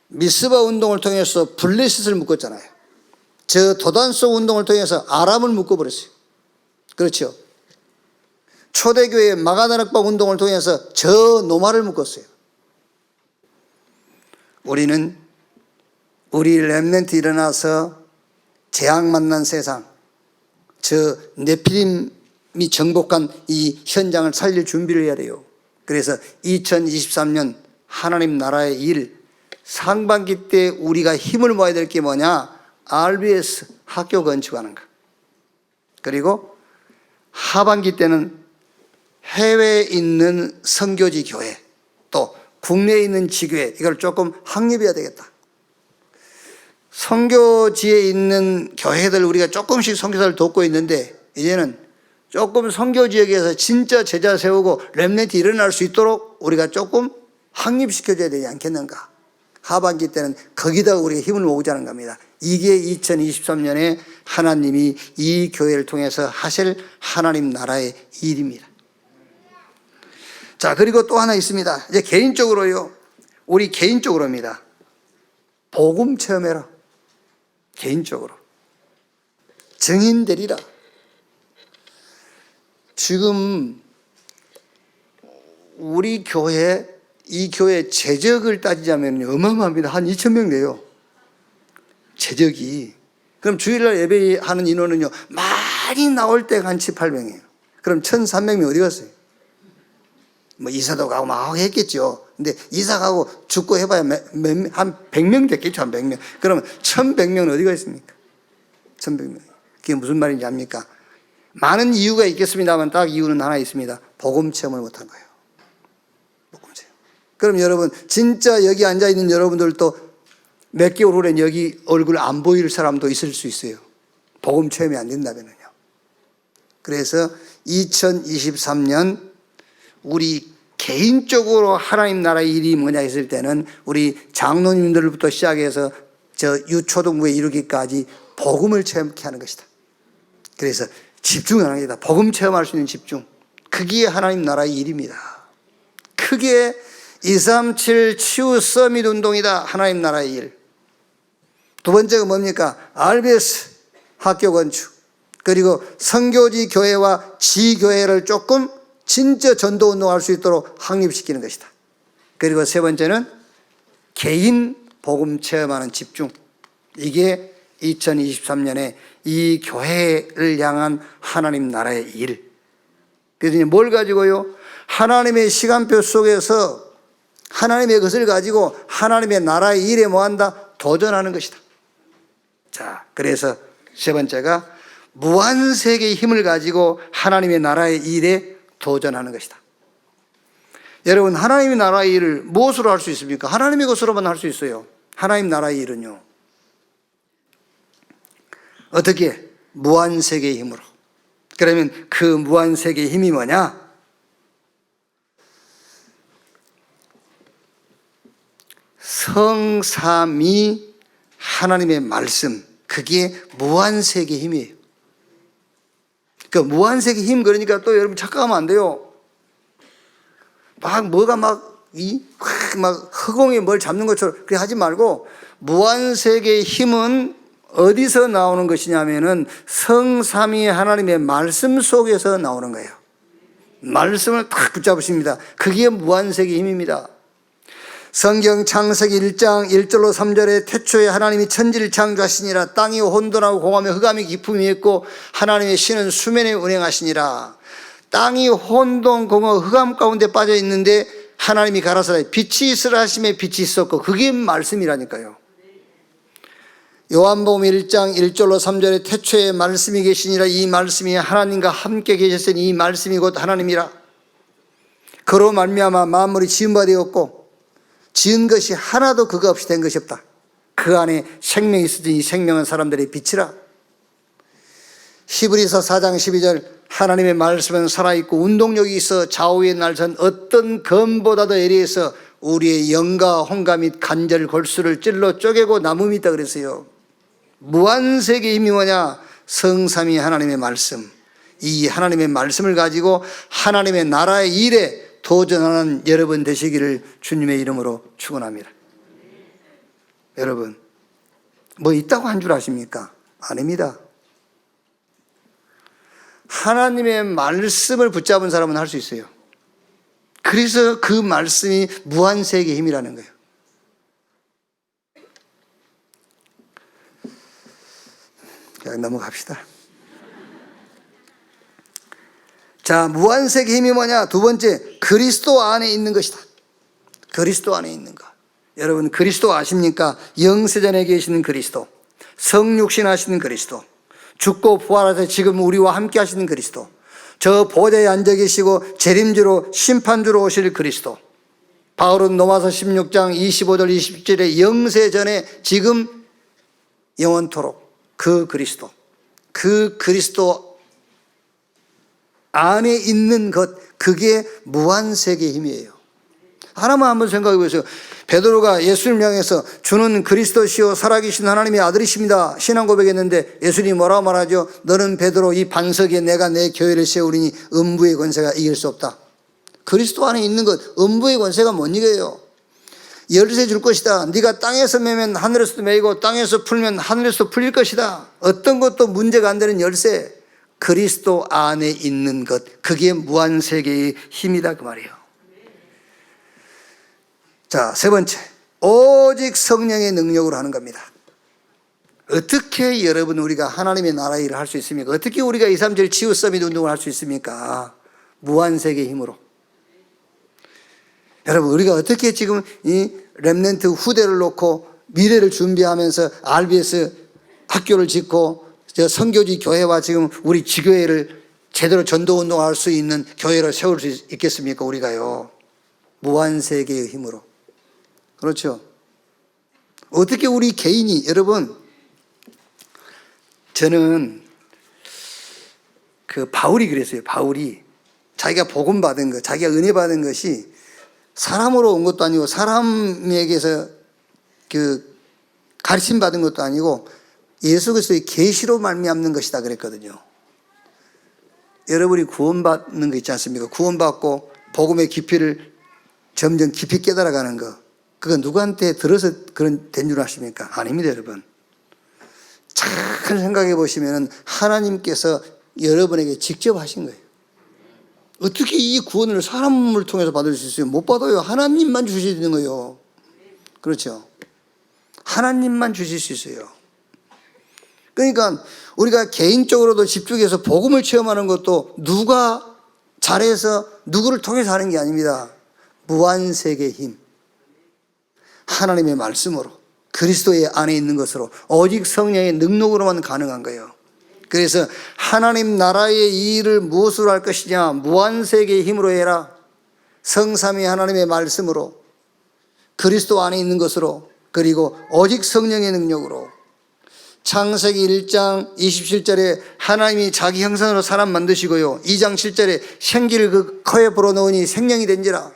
미스바 운동을 통해서 블레셋을 묶었잖아요. 저 도단속 운동을 통해서 아람을 묶어버렸어요. 그렇죠? 초대교회 마가다락방 운동을 통해서 저 노마를 묶었어요. 우리는 우리 렘넌트 일어나서 재앙 만난 세상, 저 네피림이 정복한 이 현장을 살릴 준비를 해야 돼요. 그래서 2023년 하나님 나라의 일, 상반기 때 우리가 힘을 모아야 될 게 뭐냐? RBS 학교 건축하는 거. 그리고 하반기 때는 해외에 있는 선교지 교회, 또 국내에 있는 지교회, 이걸 조금 확립해야 되겠다. 선교지에 있는 교회들 우리가 조금씩 선교사를 돕고 있는데, 이제는 조금 선교 지역에서 진짜 제자 세우고 렘넌트 일어날 수 있도록 우리가 조금 확립시켜줘야 되지 않겠는가. 하반기 때는 거기다가 우리가 힘을 모으자는 겁니다. 이게 2023년에 하나님이 이 교회를 통해서 하실 하나님 나라의 일입니다. 자, 그리고 또 하나 있습니다. 이제 개인적으로요. 우리 개인적으로입니다. 복음 체험해라. 개인적으로. 증인 되리라. 지금 우리 교회, 이 교회 재적을 따지자면 어마어마합니다. 한 2,000명 돼요. 재적이. 그럼 주일날 예배하는 인원은요, 많이 나올 때가 한 7, 8명이에요. 그럼 1,300명 어디 갔어요? 뭐 이사도 가고 막 했겠죠. 근데 이사 가고 죽고 해봐야 한 100명 됐겠죠. 한 100명. 그러면 1,100명은 어디가 있습니까? 1,100명. 그게 무슨 말인지 압니까? 많은 이유가 있겠습니다만 딱 이유는 하나 있습니다. 복음 체험을 못한 거예요. 복음 체험. 그럼 여러분, 진짜 여기 앉아있는 여러분들도 몇 개월 후엔 여기 얼굴 안 보일 사람도 있을 수 있어요. 복음 체험이 안 된다면요. 그래서 2023년 우리 개인적으로 하나님 나라의 일이 뭐냐 했을 때는 우리 장로님들부터 시작해서 저 유초등부에 이르기까지 복음을 체험케 하는 것이다. 그래서 집중하는 것이다. 복음 체험할 수 있는 집중. 그게 하나님 나라의 일입니다. 크게 237 치유 서밋 운동이다. 하나님 나라의 일. 두 번째가 뭡니까? RBS 학교 건축. 그리고 선교지 교회와 지교회를 조금 진짜 전도 운동할 수 있도록 확립시키는 것이다. 그리고 세 번째는 개인 복음 체험하는 집중. 이게 2023년에 이 교회를 향한 하나님 나라의 일. 그래서 이제 뭘 가지고요? 하나님의 시간표 속에서 하나님의 것을 가지고 하나님의 나라의 일에 뭐한다? 도전하는 것이다. 자, 그래서 세 번째가 무한세계의 힘을 가지고 하나님의 나라의 일에 도전하는 것이다. 여러분, 하나님의 나라의 일을 무엇으로 할 수 있습니까? 하나님의 것으로만 할 수 있어요. 하나님 나라의 일은요. 어떻게? 무한세계의 힘으로. 그러면 그 무한세계의 힘이 뭐냐? 성삼위 하나님의 말씀. 그게 무한세계의 힘이에요. 그 무한세계 힘, 그러니까 또 여러분 착각하면 안 돼요. 뭐가 허공에 뭘 잡는 것처럼 그렇게 하지 말고, 무한세계의 힘은 어디서 나오는 것이냐면은 성삼위 하나님의 말씀 속에서 나오는 거예요. 말씀을 딱 붙잡으십니다. 그게 무한세계의 힘입니다. 성경 창세기 1장 1절로 3절에 태초에 하나님이 천지를 창조하시니라. 땅이 혼돈하고 공함에 흑암이 깊음이 있고 하나님의 신은 수면에 운행하시니라. 땅이 혼돈, 공허, 흑암 가운데 빠져 있는데 하나님이 가라사대 빛이 있으라 하심에 빛이 있었고, 그게 말씀이라니까요. 요한복음 1장 1절로 3절에 태초에 말씀이 계시니라. 이 말씀이 하나님과 함께 계셨으니 이 말씀이 곧 하나님이라. 그로 말미암아 만물이 지은 바 되었고 지은 것이 하나도 그거 없이 된 것이 없다. 그 안에 생명이 있으니 이 생명은 사람들의 빛이라. 히브리서 4장 12절 하나님의 말씀은 살아있고 운동력이 있어 좌우의 날선 어떤 검보다도 예리해서 우리의 영과 혼과 및 관절 골수를 찔러 쪼개고 남음이 있다 그랬어요. 무한세계의 힘이 뭐냐? 성삼위 하나님의 말씀. 이 하나님의 말씀을 가지고 하나님의 나라의 일에 도전하는 여러분 되시기를 주님의 이름으로 축원합니다. 여러분, 뭐 있다고 한 줄 아십니까? 아닙니다. 하나님의 말씀을 붙잡은 사람은 할 수 있어요. 그래서 그 말씀이 무한세계의 힘이라는 거예요. 그냥 넘어갑시다. 자, 무한세계의 힘이 뭐냐? 두 번째, 그리스도 안에 있는 것이다. 그리스도 안에 있는 것. 여러분, 그리스도 아십니까? 영세전에 계시는 그리스도, 성육신 하시는 그리스도, 죽고 부활하셔서 지금 우리와 함께 하시는 그리스도, 저 보좌에 앉아 계시고 재림주로 심판주로 오실 그리스도. 바울은 로마서 16장 25절 27절에 영세전에 지금 영원토록 그 그리스도, 그 그리스도 안에 있는 것, 그게 무한세계의 힘이에요. 하나만 한번 생각해 보세요. 베드로가 예수님을 향해서 주는 그리스도시요 살아계신 하나님의 아들이십니다 신앙 고백했는데 예수님이 뭐라고 말하죠? 너는 베드로, 이 반석에 내가 내 교회를 세우리니 음부의 권세가 이길 수 없다. 그리스도 안에 있는 것, 음부의 권세가 못 이겨요. 열쇠 줄 것이다. 네가 땅에서 매면 하늘에서도 매이고 땅에서 풀면 하늘에서도 풀릴 것이다. 어떤 것도 문제가 안 되는 열쇠, 그리스도 안에 있는 것, 그게 무한세계의 힘이다 그 말이에요. 자, 세 번째, 오직 성령의 능력으로 하는 겁니다. 어떻게 여러분 우리가 하나님의 나라 일을 할 수 있습니까? 어떻게 우리가 237 치유 서밋 운동을 할 수 있습니까? 무한세계의 힘으로. 여러분, 우리가 어떻게 지금 이 렘넌트 후대를 놓고 미래를 준비하면서 RBS 학교를 짓고 저 선교지 교회와 지금 우리 지교회를 제대로 전도 운동할 수 있는 교회를 세울 수 있겠습니까? 우리가요. 무한세계의 힘으로. 그렇죠. 어떻게 우리 개인이, 여러분, 저는 그 바울이 그랬어요. 바울이 자기가 복음 받은 것, 자기가 은혜 받은 것이 사람으로 온 것도 아니고 사람에게서 그 가르침 받은 것도 아니고 예수 그리스도의 계시로 말미암는 것이다 그랬거든요. 여러분이 구원받는 거 있지 않습니까? 구원받고 복음의 깊이를 점점 깊이 깨달아가는 거, 그건 누구한테 들어서 그런 된 줄 아십니까? 아닙니다, 여러분. 잘 생각해 보시면 하나님께서 여러분에게 직접 하신 거예요. 어떻게 이 구원을 사람을 통해서 받을 수 있어요? 못 받아요. 하나님만 주시는 거예요. 그렇죠? 하나님만 주실 수 있어요. 그러니까 우리가 개인적으로도 집중해서 복음을 체험하는 것도 누가 잘해서 누구를 통해서 하는 게 아닙니다. 무한세계의 힘, 하나님의 말씀으로, 그리스도의 안에 있는 것으로, 오직 성령의 능력으로만 가능한 거예요. 그래서 하나님 나라의 이 일을 무엇으로 할 것이냐? 무한세계의 힘으로 해라. 성삼위 하나님의 말씀으로, 그리스도 안에 있는 것으로, 그리고 오직 성령의 능력으로. 창세기 1장 27절에 하나님이 자기 형상으로 사람 만드시고요, 2장 7절에 생기를 그 코에 불어넣으니 생명이 된지라.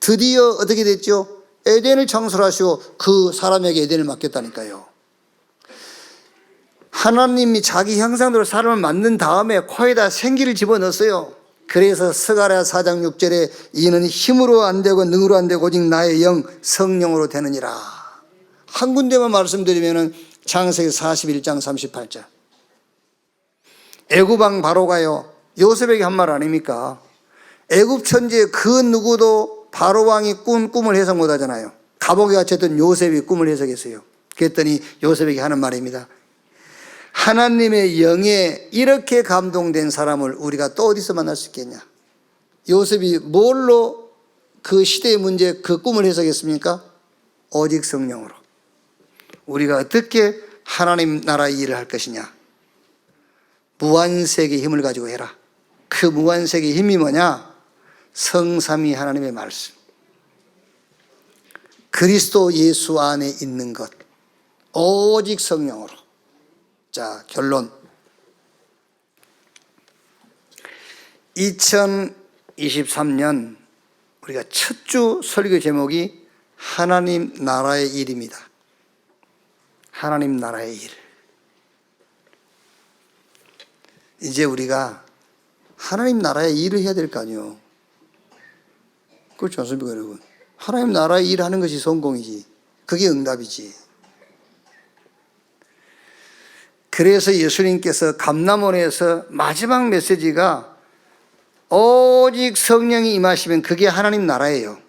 드디어 어떻게 됐죠? 에덴을 창설하시고 그 사람에게 에덴을 맡겼다니까요. 하나님이 자기 형상대로 사람을 만든 다음에 코에다 생기를 집어넣었어요. 그래서 스가랴 4장 6절에 이는 힘으로 안 되고 능으로 안 되고 오직 나의 영 성령으로 되느니라. 한 군데만 말씀드리면 창세기 41장 38절. 애굽 왕 바로가요, 요셉에게 한 말 아닙니까? 애굽 천지에 그 누구도 바로 왕이 꾼 꿈을 해석 못 하잖아요. 감옥에 갇혔던 요셉이 꿈을 해석했어요. 그랬더니 요셉에게 하는 말입니다. 하나님의 영에 이렇게 감동된 사람을 우리가 또 어디서 만날 수 있겠냐? 요셉이 뭘로 그 시대의 문제, 그 꿈을 해석했습니까? 오직 성령으로. 우리가 어떻게 하나님 나라의 일을 할 것이냐? 무한세계의 힘을 가지고 해라. 그 무한세계의 힘이 뭐냐? 성삼위 하나님의 말씀, 그리스도 예수 안에 있는 것, 오직 성령으로. 자, 결론. 2023년 우리가 첫 주 설교 제목이 하나님 나라의 일입니다. 하나님 나라의 일. 이제 우리가 하나님 나라의 일을 해야 될 거 아니에요. 그렇지 않습니까, 여러분? 하나님 나라의 일하는 것이 성공이지. 그게 응답이지. 그래서 예수님께서 감람원에서 마지막 메시지가 오직 성령이 임하시면 그게 하나님 나라예요.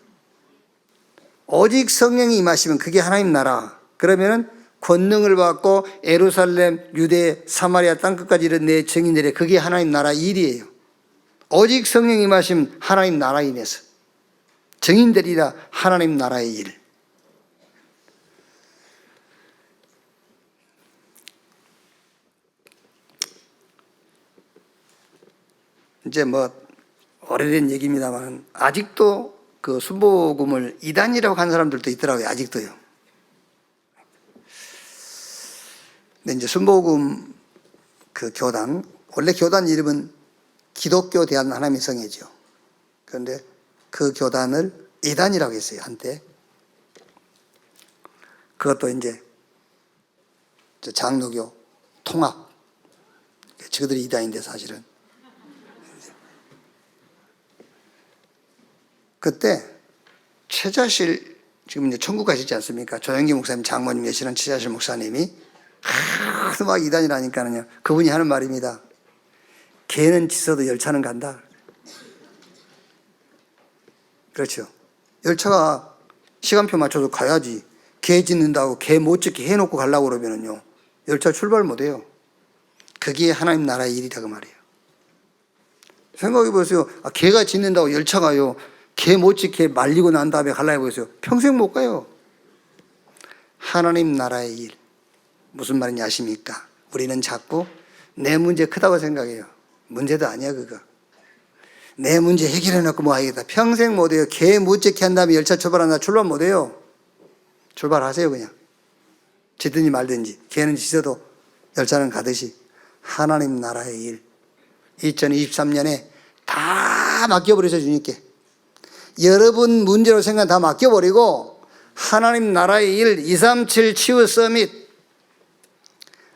오직 성령이 임하시면 그게 하나님 나라. 그러면은 권능을 받고 예루살렘, 유대, 사마리아 땅끝까지 이른 내 증인들의 그게 하나님 나라 일이에요. 오직 성령이 임하시면 하나님 나라 인해서 증인들이라 하나님 나라의 일. 이제 뭐 오래된 얘기입니다만 아직도 그 순복음을 이단이라고 하는 사람들도 있더라고요. 아직도요. 근데 이제 순복음 그 교단, 원래 교단 이름은 기독교 대한 하나님의 성회죠. 그런데 그 교단을 이단이라고 했어요, 한때. 그것도 이제 장로교 통합. 저들이 이단인데 사실은. 그때 최자실, 지금 이제 천국 가시지 않습니까? 조영기 목사님 장모님 되시는 최자실 목사님이 하도 막 이단이라니까는요. 그분이 하는 말입니다. 개는 짖어도 열차는 간다. 그렇죠. 열차가 시간표 맞춰서 가야지. 개 짖는다고 개 못 짖게 해놓고 가려고 그러면은요. 열차 출발 못해요. 그게 하나님 나라의 일이다 그 말이에요. 생각해 보세요. 개가 짖는다고 열차 가요. 개 못 짖게 말리고 난 다음에 가려고 보세요. 평생 못 가요. 하나님 나라의 일. 무슨 말인지 아십니까? 우리는 자꾸 내 문제 크다고 생각해요. 문제도 아니야 그거. 내 문제 해결해놓고 뭐 하겠다. 평생 못해요. 개 못 짖게 한 다음에 열차 출발한다. 출발 못해요. 출발하세요 그냥. 짖든지 말든지. 개는 짖어도 열차는 가듯이 하나님 나라의 일. 2023년에 다 맡겨버리세요 주님께. 여러분 문제로 생각 다 맡겨버리고 하나님 나라의 일 237 치유 서밋,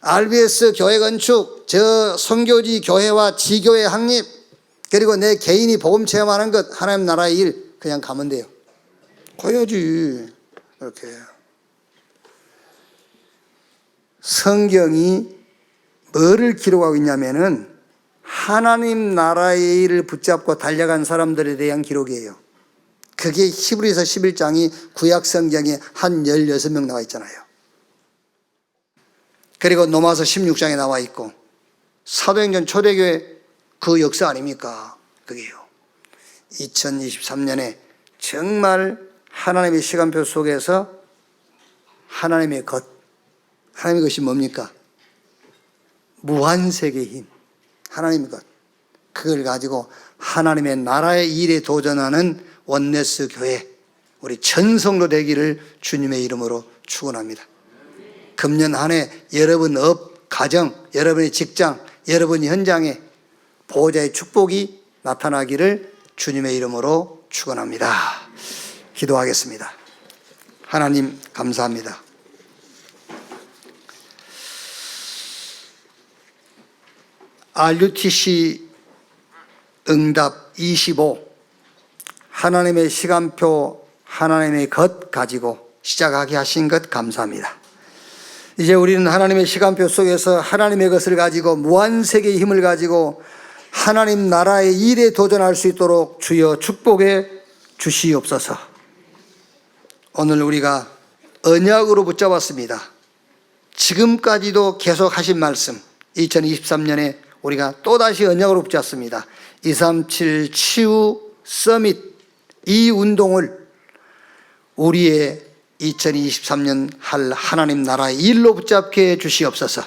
RBS 교회 건축, 저 선교지 교회와 지교회 확립, 그리고 내 개인이 복음 체험하는 것, 하나님 나라의 일 그냥 가면 돼요. 가야지. 이렇게. 성경이 뭐를 기록하고 있냐면은 하나님 나라의 일을 붙잡고 달려간 사람들에 대한 기록이에요. 그게 히브리서 11장이 구약 성경에 한 16명 나와 있잖아요. 그리고 로마서 16장에 나와 있고 사도행전 초대교회 그 역사 아닙니까? 그게요. 2023년에 정말 하나님의 시간표 속에서 하나님의 것, 하나님의 것이 뭡니까? 무한세계의 힘, 하나님의 것. 그걸 가지고 하나님의 나라의 일에 도전하는 원네스 교회, 우리 전성도 되기를 주님의 이름으로 축원합니다. 금년 한 해 여러분 업, 가정, 여러분의 직장, 여러분 현장에 보호자의 축복이 나타나기를 주님의 이름으로 축원합니다. 기도하겠습니다. 하나님 감사합니다. RUTC 응답 25 하나님의 시간표, 하나님의 것 가지고 시작하게 하신 것 감사합니다. 이제 우리는 하나님의 시간표 속에서 하나님의 것을 가지고 무한세계의 힘을 가지고 하나님 나라의 일에 도전할 수 있도록 주여 축복해 주시옵소서. 오늘 우리가 언약으로 붙잡았습니다. 지금까지도 계속 하신 말씀 2023년에 우리가 또다시 언약으로 붙잡습니다. 237 치유 서밋 이 운동을 우리의 2023년 할 하나님 나라의 일로 붙잡게 해 주시옵소서.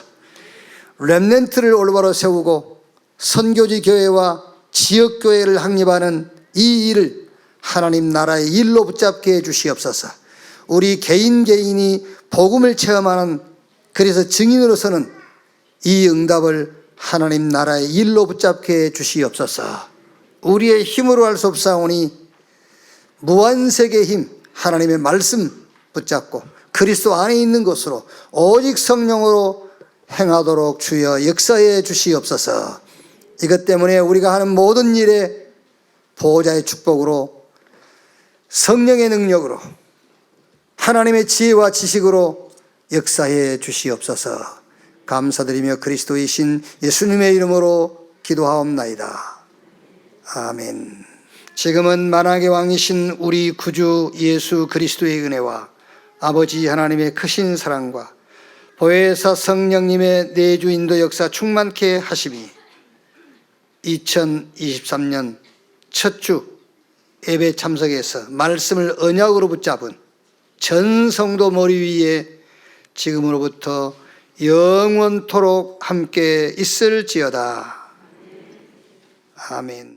렘넌트를 올바로 세우고 선교지 교회와 지역교회를 확립하는 이 일을 하나님 나라의 일로 붙잡게 해 주시옵소서. 우리 개인이 복음을 체험하는, 그래서 증인으로서는 이 응답을 하나님 나라의 일로 붙잡게 해 주시옵소서. 우리의 힘으로 할 수 없사오니 무한세계의 힘, 하나님의 말씀 붙잡고 그리스도 안에 있는 것으로 오직 성령으로 행하도록 주여 역사해 주시옵소서. 이것 때문에 우리가 하는 모든 일에 보호자의 축복으로 성령의 능력으로 하나님의 지혜와 지식으로 역사해 주시옵소서. 감사드리며 그리스도의 신 예수님의 이름으로 기도하옵나이다. 아멘. 지금은 만왕의 왕이신 우리 구주 예수 그리스도의 은혜와 아버지 하나님의 크신 사랑과 보혜사 성령님의 내주 인도 역사 충만케 하심이 2023년 첫 주 예배 참석에서 말씀을 언약으로 붙잡은 전 성도 머리 위에 지금으로부터 영원토록 함께 있을지어다. 아멘.